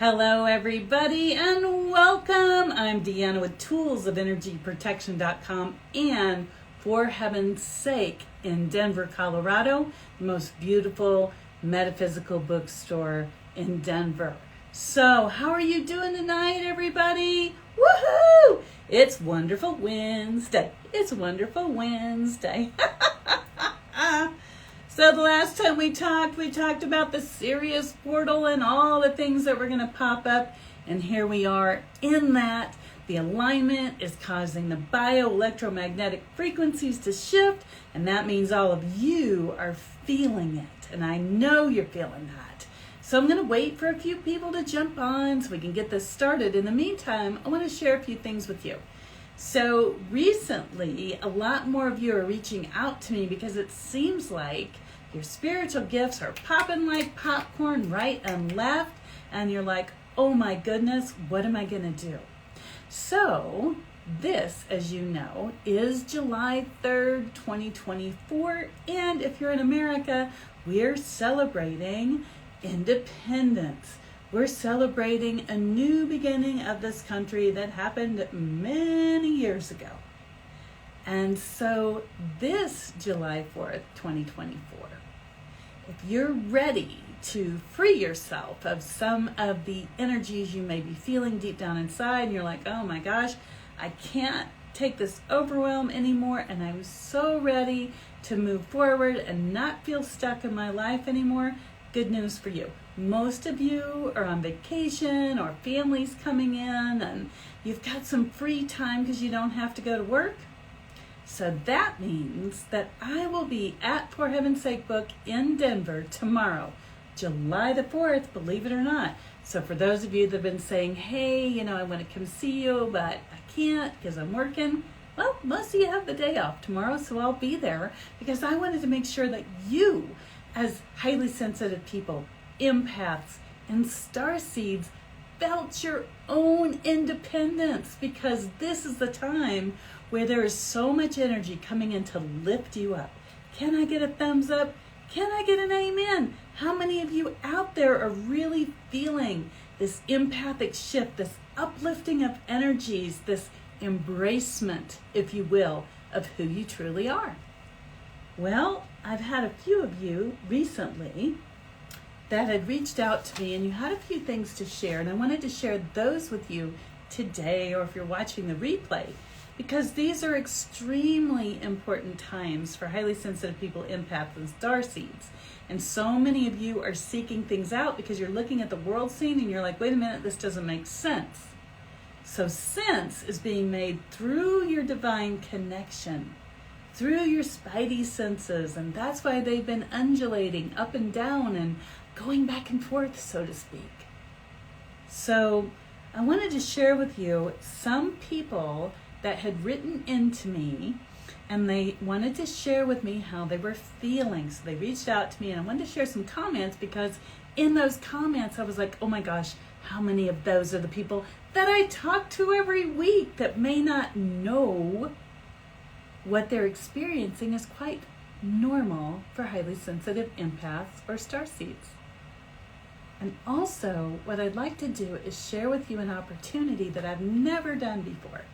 Hello everybody and welcome. I'm Deanna with toolsoferenergyprotection.com and For Heaven's Sake in Denver, Colorado, the most beautiful metaphysical bookstore in Denver. So how are you doing tonight, everybody? Woohoo! It's Wonderful Wednesday. It's Wonderful Wednesday. So the last time we talked about the Sirius portal and all the things that were going to pop up. And here we are in that. The alignment is causing the bioelectromagnetic frequencies to shift. And that means all of you are feeling it. And I know you're feeling that. So I'm going to wait for a few people to jump on so we can get this started. In the meantime, I want to share a few things with you. So recently, a lot more of you are reaching out to me because it seems like your spiritual gifts are popping like popcorn right and left. And you're like, oh my goodness, what am I going to do? So this, as you know, is July 3rd, 2024. And if you're in America, we're celebrating independence. We're celebrating a new beginning of this country that happened many years ago. And so this July 4th, 2024, if you're ready to free yourself of some of the energies you may be feeling deep down inside, and you're like, oh my gosh, I can't take this overwhelm anymore, and I'm so ready to move forward and not feel stuck in my life anymore, good news for you. Most of you are on vacation or families coming in and you've got some free time because you don't have to go to work. So that means that I will be at For Heaven's Sake Book in Denver tomorrow, July the 4th, believe it or not. So for those of you that have been saying, hey, I want to come see you, but I can't because I'm working. Well, most of you have the day off tomorrow, so I'll be there because I wanted to make sure that you, as highly sensitive people, empaths, and starseeds, felt your own independence, because this is the time where there is so much energy coming in to lift you up. Can I get a thumbs up? Can I get an amen? How many of you out there are really feeling this empathic shift, this uplifting of energies, this embracement, if you will, of who you truly are? Well, I've had a few of you recently that had reached out to me and you had a few things to share, and I wanted to share those with you today, or if you're watching the replay, because these are extremely important times for highly sensitive people, empaths, and starseeds. And so many of you are seeking things out because you're looking at the world scene and you're like, wait a minute, this doesn't make sense. So sense is being made through your divine connection, through your spidey senses, and that's why they've been undulating up and down and going back and forth, so to speak. So I wanted to share with you some people that had written into me and they wanted to share with me how they were feeling. So they reached out to me and I wanted to share some comments, because in those comments I was like, oh my gosh, how many of those are the people that I talk to every week that may not know what they're experiencing is quite normal for highly sensitive empaths or starseeds. And also, what I'd like to do is share with you an opportunity that I've never done before.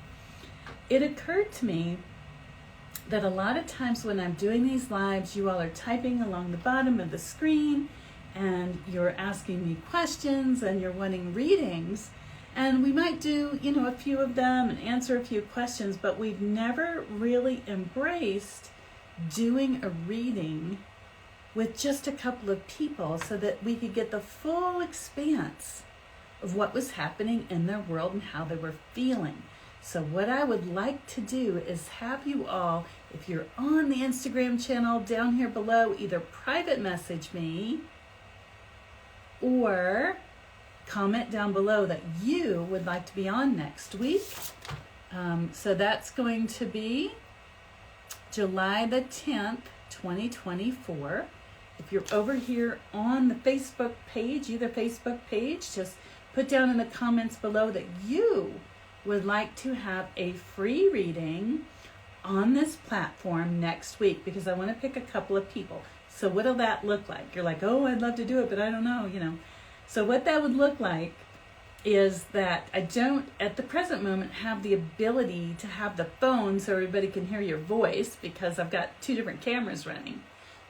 It occurred to me that a lot of times when I'm doing these lives, you all are typing along the bottom of the screen and you're asking me questions and you're wanting readings. And we might do, a few of them and answer a few questions, but we've never really embraced doing a reading with just a couple of people so that we could get the full expanse of what was happening in their world and how they were feeling. So what I would like to do is have you all, if you're on the Instagram channel down here below, either private message me or comment down below that you would like to be on next week. So that's going to be July the 10th, 2024. If you're over here on the Facebook page, either Facebook page, just put down in the comments below that you would like to have a free reading on this platform next week, because I want to pick a couple of people. So what'll that look like? You're like, oh, I'd love to do it, but I don't know, So what that would look like is that I don't, at the present moment, have the ability to have the phone so everybody can hear your voice because I've got 2 different cameras running.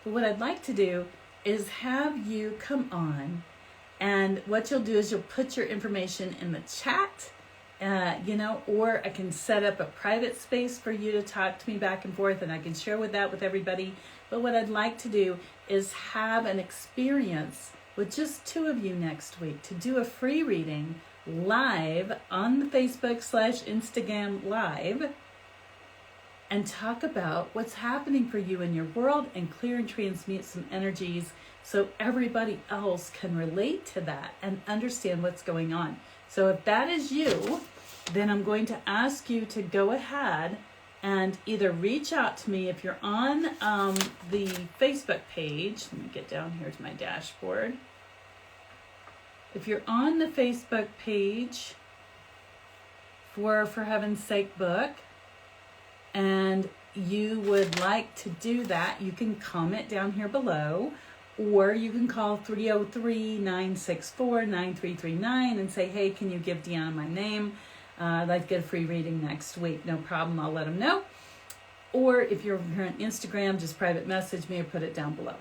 But what I'd like to do is have you come on, and what you'll do is you'll put your information in the chat, or I can set up a private space for you to talk to me back and forth, and I can share that with everybody. But what I'd like to do is have an experience with just 2 of you next week to do a free reading live on the Facebook/Instagram Live and talk about what's happening for you in your world and clear and transmute some energies so everybody else can relate to that and understand what's going on. So if that is you, then I'm going to ask you to go ahead and either reach out to me if you're on the Facebook page. Let me get down here to my dashboard. If you're on the Facebook page for Heaven's Sake book, and you would like to do that, you can comment down here below, or you can call 303-964-9339 and say, hey, can you give Deanna my name? I'd like to get a free reading next week. No problem, I'll let them know. Or if you're on Instagram, just private message me or put it down below.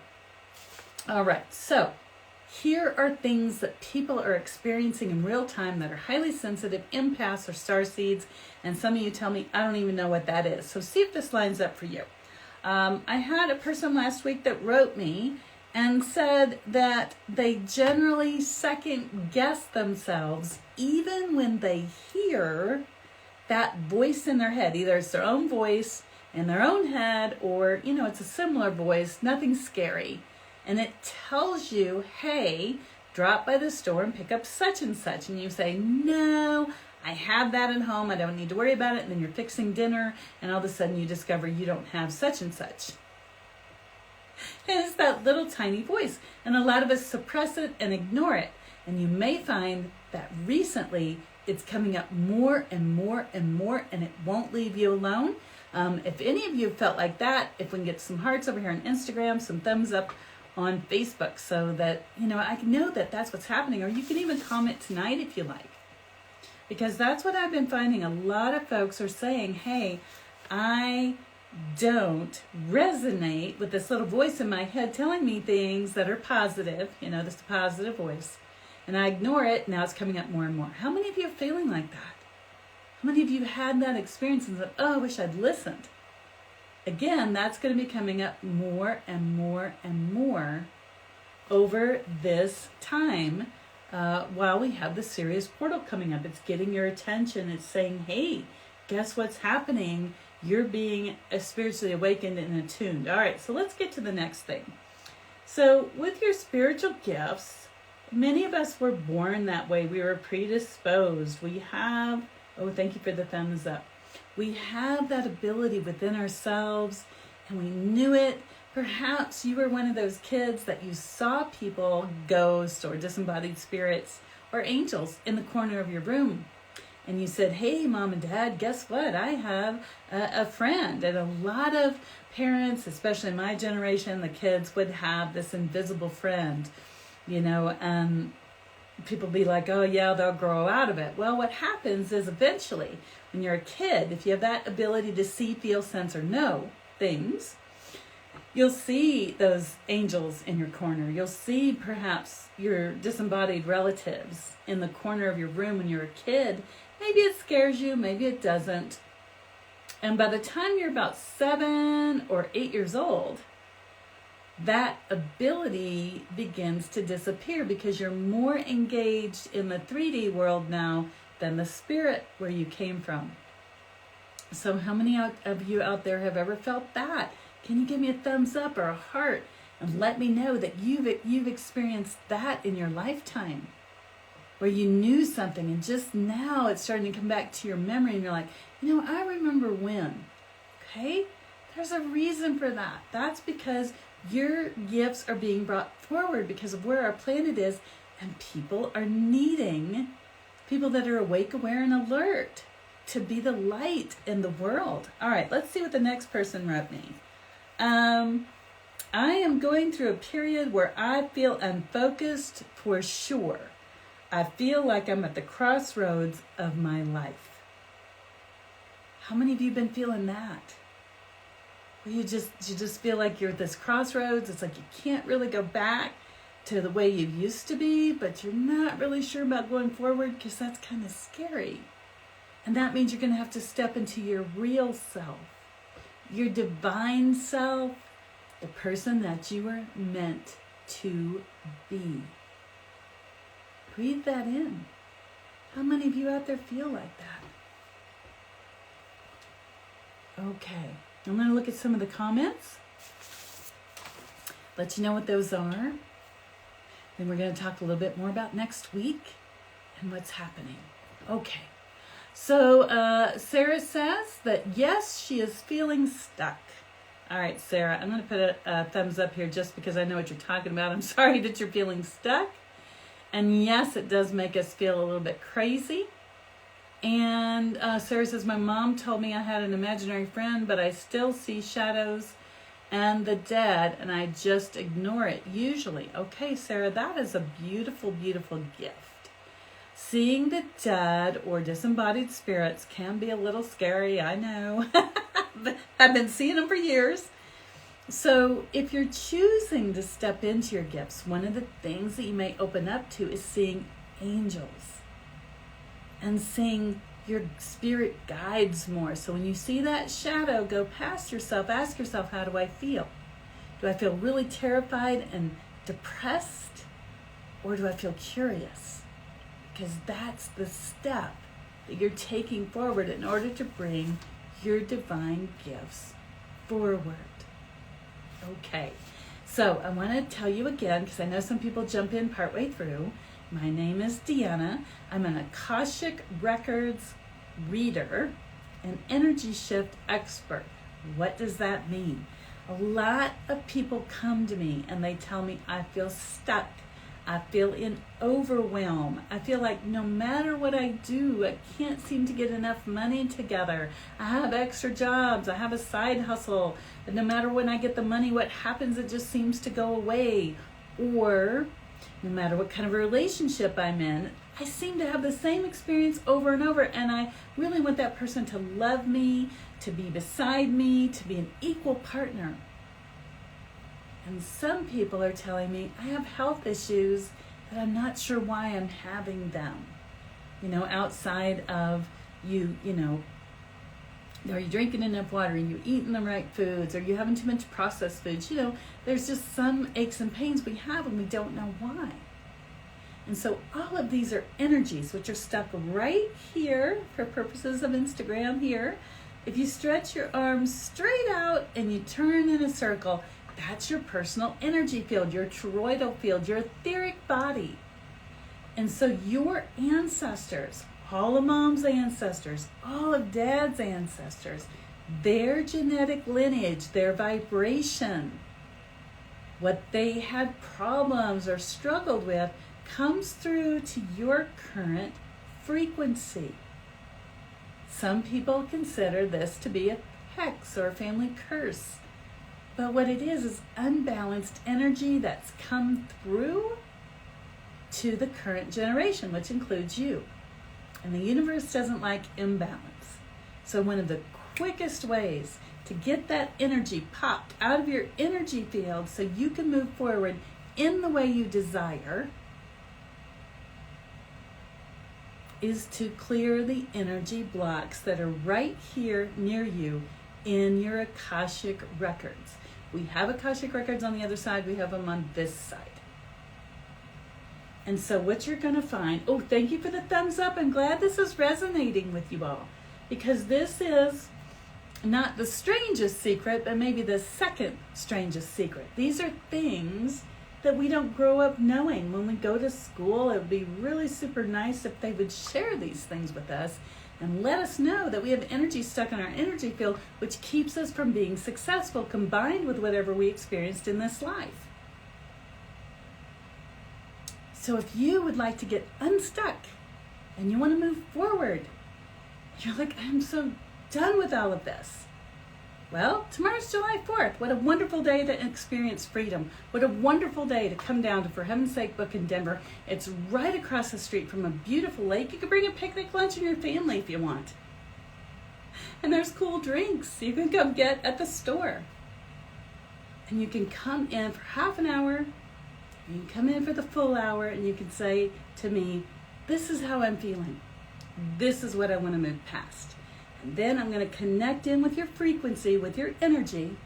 All right, so here are things that people are experiencing in real time that are highly sensitive, empaths or starseeds, and some of you tell me, I don't even know what that is. So see if this lines up for you. I had a person last week that wrote me and said that they generally second guess themselves even when they hear that voice in their head. Either it's their own voice in their own head or, it's a similar voice, nothing scary. And it tells you, hey, drop by the store and pick up such and such. And you say, no, I have that at home. I don't need to worry about it. And then you're fixing dinner and all of a sudden you discover you don't have such and such. And it's that little tiny voice. And a lot of us suppress it and ignore it. And you may find that recently it's coming up more and more and more, and it won't leave you alone. If any of you felt like that, if we can get some hearts over here on Instagram, some thumbs up on Facebook so that, I can know that that's what's happening. Or you can even comment tonight if you like. Because that's what I've been finding. A lot of folks are saying, hey, I don't resonate with this little voice in my head telling me things that are positive, this positive voice, and I ignore it. Now it's coming up more and more. How many of you are feeling like that? How many of you had that experience and said, oh, I wish I'd listened? Again, that's going to be coming up more and more and more over this time while we have the Sirius portal coming up. It's getting your attention. It's saying, hey, guess what's happening? You're being spiritually awakened and attuned. All right, so let's get to the next thing. So with your spiritual gifts, many of us were born that way. We were predisposed. We have, thank you for the thumbs up. We have that ability within ourselves, and we knew it. Perhaps you were one of those kids that you saw people, ghosts or disembodied spirits or angels in the corner of your room. And you said, hey, mom and dad, guess what? I have a friend. And a lot of parents, especially my generation, the kids would have this invisible friend, and people be like, oh, yeah, they'll grow out of it. Well, what happens is eventually when you're a kid, if you have that ability to see, feel, sense, or know things, you'll see those angels in your corner. You'll see perhaps your disembodied relatives in the corner of your room when you're a kid. Maybe it scares you, maybe it doesn't. And by the time you're about 7 or 8 years old, that ability begins to disappear because you're more engaged in the 3D world now than the spirit where you came from. So how many of you out there have ever felt that? Can you give me a thumbs up or a heart and let me know that you've experienced that in your lifetime? Where you knew something and just now it's starting to come back to your memory and you're like, I remember when. Okay? There's a reason for that. That's because your gifts are being brought forward because of where our planet is, and people are needing people that are awake, aware, and alert to be the light in the world. All right, let's see what the next person wrote me. I am going through a period where I feel unfocused for sure. I feel like I'm at the crossroads of my life. How many of you have been feeling that? Where you just feel like you're at this crossroads. It's like you can't really go back to the way you used to be, but you're not really sure about going forward because that's kind of scary. And that means you're going to have to step into your real self, your divine self, the person that you were meant to be. Breathe that in. How many of you out there feel like that? Okay, I'm going to look at some of the comments, let you know what those are. Then we're going to talk a little bit more about next week and what's happening. Okay. So Sarah says that yes, she is feeling stuck. All right, Sarah, I'm going to put a thumbs up here just because I know what you're talking about. I'm sorry that you're feeling stuck. And yes, it does make us feel a little bit crazy. And Sarah says, my mom told me I had an imaginary friend, but I still see shadows and the dead, and I just ignore it usually. Okay, Sarah, that is a beautiful, beautiful gift. Seeing the dead or disembodied spirits can be a little scary, I know. I've been seeing them for years. So if you're choosing to step into your gifts, one of the things that you may open up to is seeing angels and seeing your spirit guides more. So when you see that shadow go past yourself, ask yourself, how do I feel? Do I feel really terrified and depressed? Or do I feel curious? Because that's the step that you're taking forward in order to bring your divine gifts forward. Okay, so I want to tell you again, because I know some people jump in partway through. My name is Deanna. I'm an Akashic Records reader, an energy shift expert. What does that mean? A lot of people come to me and they tell me, I feel stuck. I feel in overwhelm. I feel like no matter what I do, I can't seem to get enough money together. I have extra jobs. I have a side hustle. But no matter when I get the money, what happens, it just seems to go away. Or no matter what kind of relationship I'm in, I seem to have the same experience over and over. And I really want that person to love me, to be beside me, to be an equal partner. And some people are telling me, I have health issues that I'm not sure why I'm having them. You know, outside of you know, are you drinking enough water? Are you eating the right foods? Are you having too much processed foods? You know, there's just some aches and pains we have and we don't know why. And so all of these are energies which are stuck right here for purposes of Instagram here. If you stretch your arms straight out and you turn in a circle, that's your personal energy field, your toroidal field, your etheric body. And so your ancestors, all of Mom's ancestors, all of Dad's ancestors, their genetic lineage, their vibration, what they had problems or struggled with, comes through to your current frequency. Some people consider this to be a hex or a family curse. But what it is unbalanced energy that's come through to the current generation, which includes you. And the universe doesn't like imbalance. So one of the quickest ways to get that energy popped out of your energy field so you can move forward in the way you desire is to clear the energy blocks that are right here near you in your Akashic records. We have Akashic records on the other side. We have them on this side. And so what you're going to find, oh, thank you for the thumbs up. I'm glad this is resonating with you all, because this is not the strangest secret, but maybe the second strangest secret. These are things that we don't grow up knowing. When we go to school, it would be really super nice if they would share these things with us and let us know that we have energy stuck in our energy field, which keeps us from being successful, combined with whatever we experienced in this life. So if you would like to get unstuck and you want to move forward, you're like, I'm so done with all of this. Well, tomorrow's July 4th. What a wonderful day to experience freedom. What a wonderful day to come down to For Heaven's Sake Book in Denver. It's right across the street from a beautiful lake. You can bring a picnic lunch in your family if you want. And there's cool drinks you can come get at the store. And you can come in for half an hour. You can come in for the full hour and you can say to me, this is how I'm feeling. This is what I want to move past. And then I'm going to connect in with your frequency, with your energy,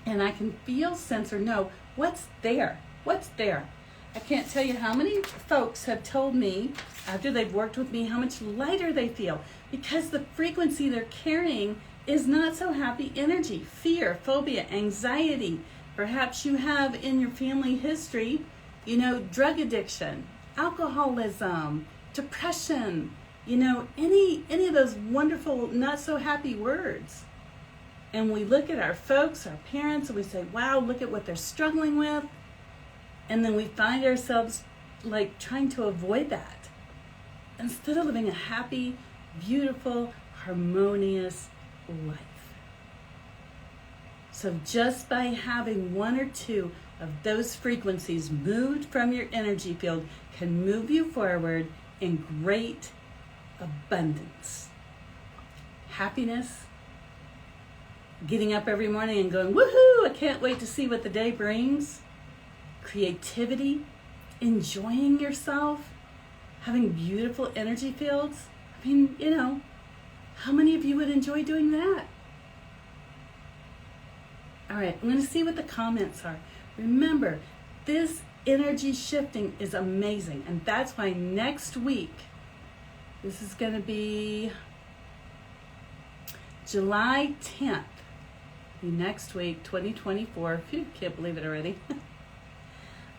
and I can feel, sense, or know what's there. What's there? I can't tell you how many folks have told me after they've worked with me how much lighter they feel because the frequency they're carrying is not so happy energy. Fear, phobia, anxiety. Perhaps you have in your family history, drug addiction, alcoholism, depression, any of those wonderful, not so happy words. And we look at our folks, our parents, and we say, wow, look at what they're struggling with. And then we find ourselves like trying to avoid that instead of living a happy, beautiful, harmonious life. So just by having one or two of those frequencies moved from your energy field can move you forward in great abundance. Happiness, getting up every morning and going, woohoo, I can't wait to see what the day brings. Creativity, enjoying yourself, having beautiful energy fields. I mean, how many of you would enjoy doing that? All right, I'm going to see what the comments are. Remember, this energy shifting is amazing, and that's why next week, this is going to be July 10th, next week, 2024. Phew, can't believe it already.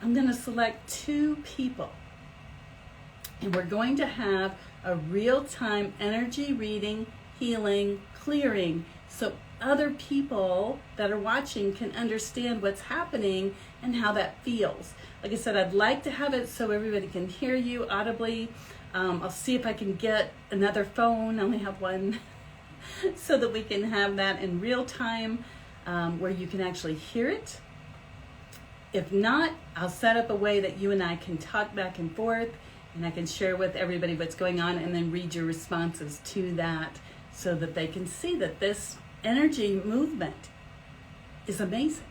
I'm going to select 2 people, and we're going to have a real-time energy reading, healing, clearing, so other people that are watching can understand what's happening and how that feels. Like I said, I'd like to have it so everybody can hear you audibly. I'll see if I can get another phone. I only have one. So that we can have that in real time where you can actually hear it. If not, I'll set up a way that you and I can talk back and forth and I can share with everybody what's going on and then read your responses to that so that they can see that this energy movement is amazing.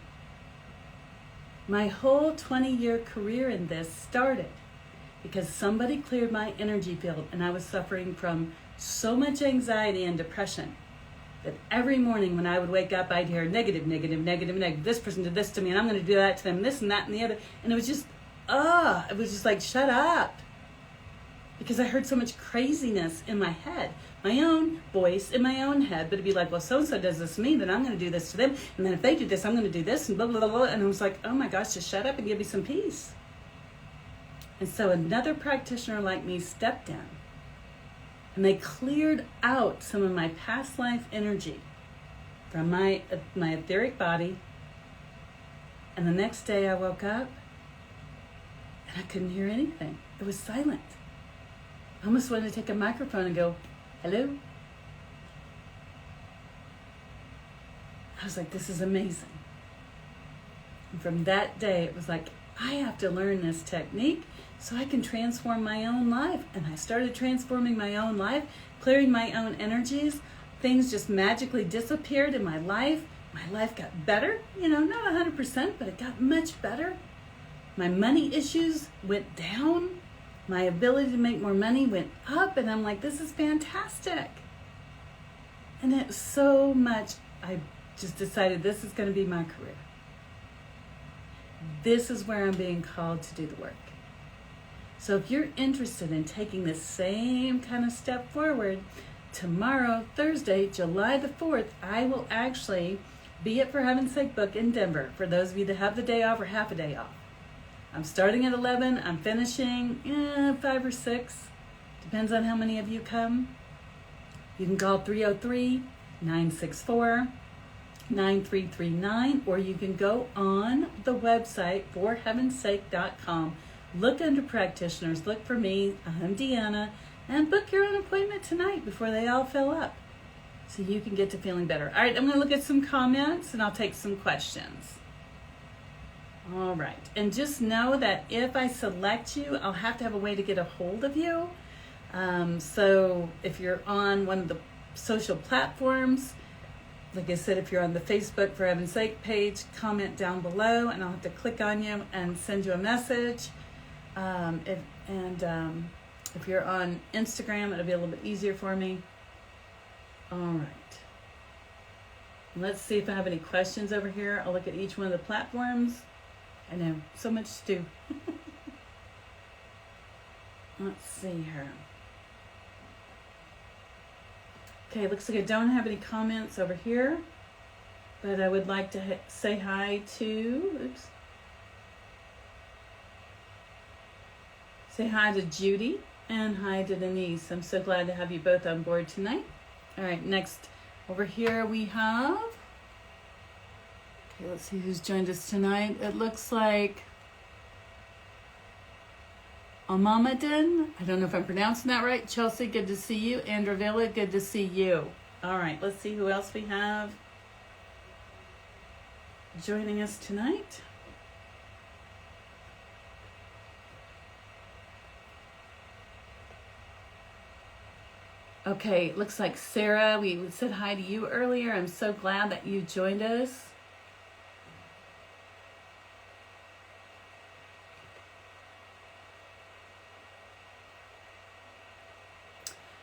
My whole 20-year career in this started because somebody cleared my energy field and I was suffering from so much anxiety and depression that every morning when I would wake up, I'd hear negative, negative, negative, negative. This person did this to me and I'm going to do that to them, this and that and the other. And it was just, it was just like, shut up. Because I heard so much craziness in my head, my own voice in my own head. But it'd be like, well, so-and-so does this to me, then I'm going to do this to them. And then if they do this, I'm going to do this and blah, blah, blah, blah. And I was like, oh my gosh, just shut up and give me some peace. And so another practitioner like me stepped in and they cleared out some of my past life energy from my etheric body. And the next day I woke up and I couldn't hear anything. It was silent. I almost wanted to take a microphone and go, hello? I was like, this is amazing. And from that day, it was like, I have to learn this technique so I can transform my own life. And I started transforming my own life, clearing my own energies. Things just magically disappeared in my life. My life got better, not 100%, but it got much better. My money issues went down. My ability to make more money went up, and I'm like, this is fantastic. And it's so much, I just decided this is going to be my career. This is where I'm being called to do the work. So if you're interested in taking the same kind of step forward, tomorrow, Thursday, July the 4th, I will actually be at For Heaven's Sake Book in Denver, for those of you that have the day off or half a day off. I'm starting at 11. I'm finishing 5 or 6. Depends on how many of you come. You can call 303-964-9339, or you can go on the website forheavensake.com. Look under practitioners. Look for me. I'm Deanna. And book your own appointment tonight before they all fill up. so you can get to feeling better. All right, I'm going to look at some comments and I'll take some questions. All right, and just know that if I select you, I'll have to have a way to get a hold of you. So if you're on one of the social platforms, like I said, if you're on the Facebook For Heaven's Sake page, comment down below and I'll have to click on you and send you a message. If you're on Instagram, it'll be a little bit easier for me. All right. Let's see if I have any questions over here. I'll look at each one of the platforms. I know, so much to do. Let's see here. Okay, looks like I don't have any comments over here, but I would like to say hi to, say hi to Judy and hi to Denise. I'm so glad to have you both on board tonight. All right, next over here we have, okay, let's see who's joined us tonight. It looks like Amamadin. I don't know if I'm pronouncing that right. Chelsea, good to see you. Andra Villa, good to see you. All right, let's see who else we have joining us tonight. Okay, looks like Sarah, we said hi to you earlier. I'm so glad that you joined us.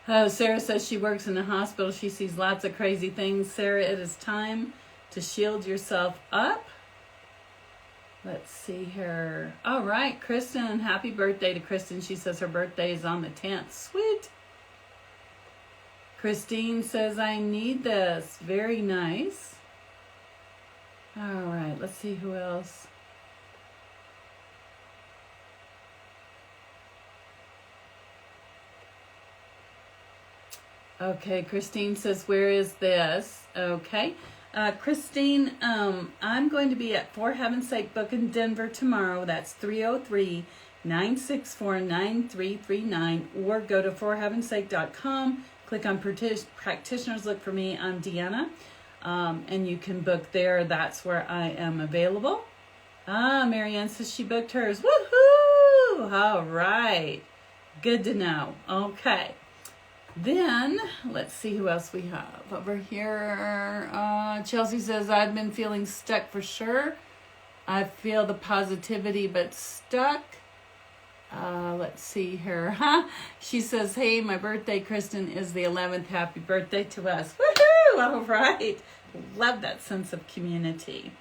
Oh, Sarah says she works in a hospital. She sees lots of crazy things. Sarah, it is time to shield yourself up. Let's see here. All right, Kristen, happy birthday to Kristen. She says her birthday is on the 10th. Sweet. Christine says, I need this. Very nice. All right, let's see who else. Okay, Christine says, where is this? Okay. Christine, I'm going to be at For Heaven's Sake Book in Denver tomorrow. That's 303-964-9339. Or go to forheavensake.com. Click on practitioners. Look for me. I'm Deanna. And you can book there. That's where I am available. Marianne says she booked hers. Woohoo! All right. Good to know. Okay. Then, let's see who else we have over here. Chelsea says, I've been feeling stuck for sure. I feel the positivity, but stuck. Let's see here. She says, hey, my birthday, Kristen, is the 11th. Happy birthday to us. Woohoo! All right. Love that sense of community.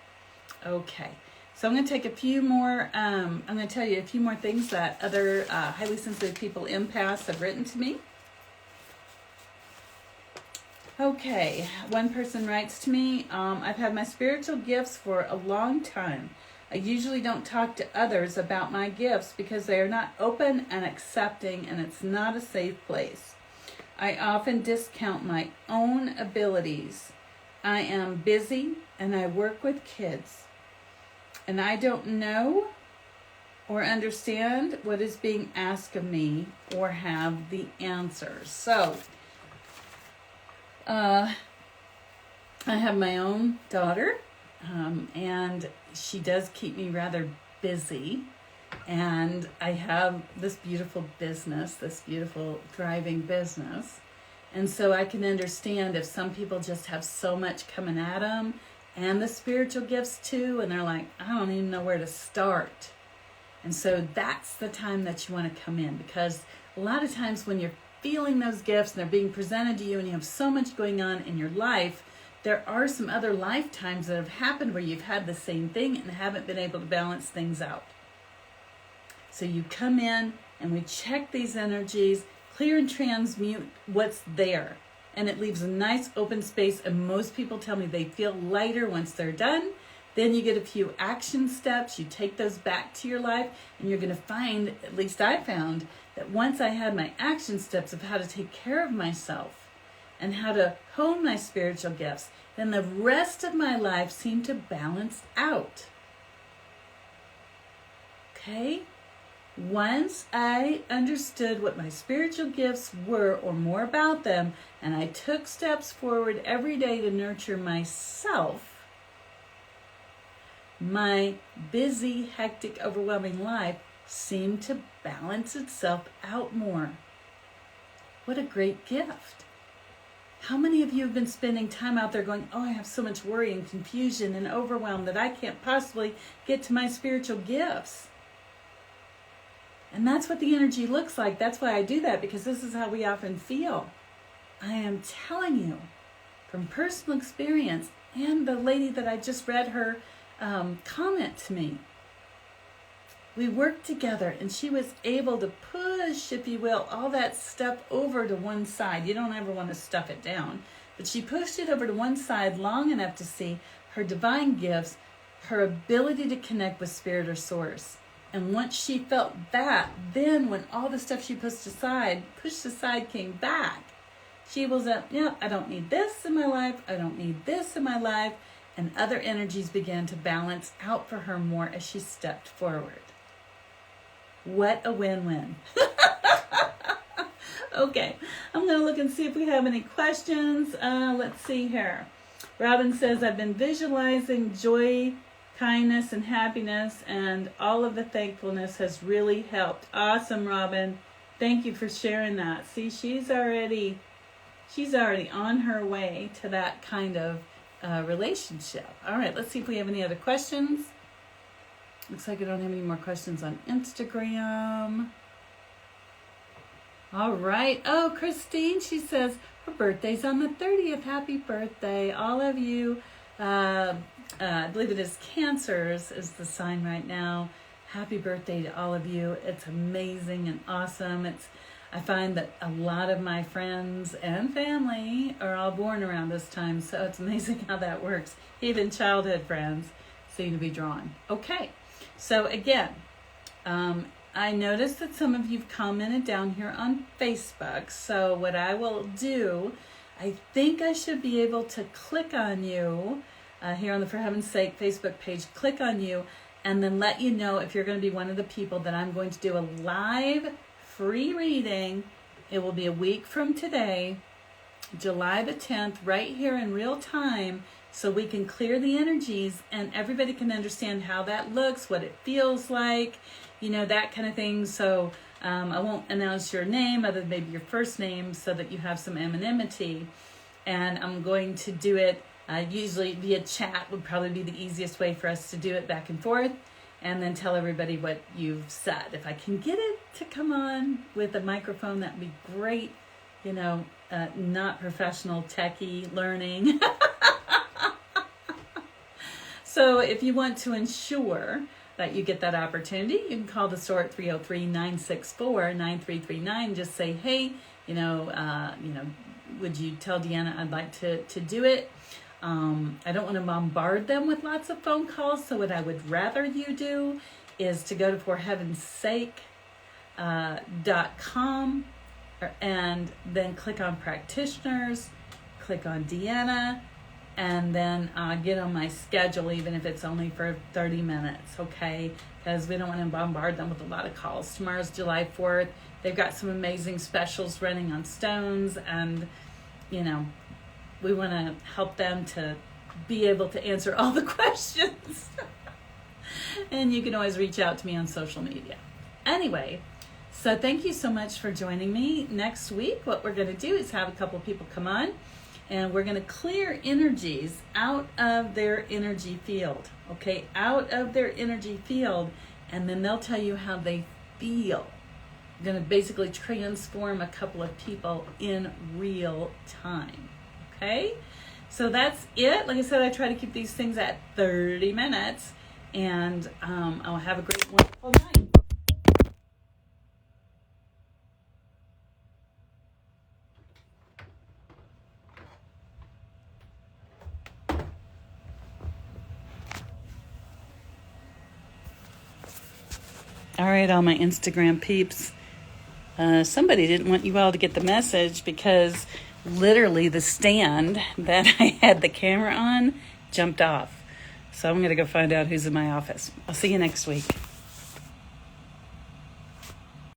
Okay. So I'm going to take a few more, I'm going to tell you a few more things that other highly sensitive people, empaths, have written to me. Okay, one person writes to me, I've had my spiritual gifts for a long time. I usually don't talk to others about my gifts because they are not open and accepting, and it's not a safe place. I often discount my own abilities. I am busy and I work with kids, and I don't know or understand what is being asked of me or have the answers. So, I have my own daughter, and she does keep me rather busy, and I have this beautiful business, this beautiful thriving business, and so I can understand if some people just have so much coming at them, and the spiritual gifts too, and they're like, I don't even know where to start. And so that's the time that you want to come in, because a lot of times when you're feeling those gifts and they're being presented to you and you have so much going on in your life, there are some other lifetimes that have happened where you've had the same thing and haven't been able to balance things out. So you come in and we check these energies, clear and transmute what's there, and it leaves a nice open space, and most people tell me they feel lighter once they're done. Then you get a few action steps, you take those back to your life, and you're going to find, at least I found, that once I had my action steps of how to take care of myself and how to hone my spiritual gifts, then the rest of my life seemed to balance out. Okay? Once I understood what my spiritual gifts were or more about them, and I took steps forward every day to nurture myself, my busy, hectic, overwhelming life seemed to balance itself out more. What a great gift. How many of you have been spending time out there going, oh, I have so much worry and confusion and overwhelm that I can't possibly get to my spiritual gifts? And that's what the energy looks like. That's why I do that, because this is how we often feel. I am telling you from personal experience, and the lady that I just read her comment to me. We worked together and she was able to push, if you will, all that stuff over to one side. You don't ever want to stuff it down. But she pushed it over to one side long enough to see her divine gifts, her ability to connect with spirit or source. And once she felt that, then when all the stuff she pushed aside came back, she was up, I don't need this in my life. I don't need this in my life. And other energies began to balance out for her more as she stepped forward. What a win-win. Okay, I'm going to look and see if we have any questions. Let's see here. Robin says, I've been visualizing joy, kindness, and happiness, and all of the thankfulness has really helped. Awesome, Robin. Thank you for sharing that. See, she's already on her way to that kind of relationship. All right, let's see if we have any other questions. Looks like I don't have any more questions on Instagram. All right. Oh, Christine, she says her birthday's on the 30th. Happy birthday. All of you, I believe it is Cancers is the sign right now. Happy birthday to all of you. It's amazing and awesome. I find that a lot of my friends and family are all born around this time, so it's amazing how that works. Even childhood friends seem to be drawn. Okay. So again, I noticed that some of you've commented down here on Facebook. So what I will do, I think I should be able to click on you here on the For Heaven's Sake Facebook page, click on you, and then let you know if you're going to be one of the people that I'm going to do a live free reading. It will be a week from today, July the 10th, right here in real time, so we can clear the energies and everybody can understand how that looks, what it feels like, that kind of thing. So I won't announce your name other than maybe your first name so that you have some anonymity. And I'm going to do it usually via chat would probably be the easiest way for us to do it, back and forth, and then tell everybody what you've said. If I can get it to come on with a microphone, that'd be great. Not professional techie learning. So if you want to ensure that you get that opportunity, you can call the store at 303-964-9339. Just say, hey, would you tell Deanna I'd like to do it? I don't want to bombard them with lots of phone calls. So what I would rather you do is to go to forheavensake.com and then click on practitioners, click on Deanna, and then get on my schedule, even if it's only for 30 minutes, okay? Because we don't want to bombard them with a lot of calls. Tomorrow's July 4th. They've got some amazing specials running on stones, and, we want to help them to be able to answer all the questions. And you can always reach out to me on social media. Anyway, so thank you so much for joining me. Next week, what we're going to do is have a couple people come on, and we're going to clear energies out of their energy field, okay? Out of their energy field, and then they'll tell you how they feel. We're going to basically transform a couple of people in real time, okay? So that's it. Like I said, I try to keep these things at 30 minutes, and I'll have a great, wonderful night. All right, all my Instagram peeps. Somebody didn't want you all to get the message because literally the stand that I had the camera on jumped off. So I'm going to go find out who's in my office. I'll see you next week.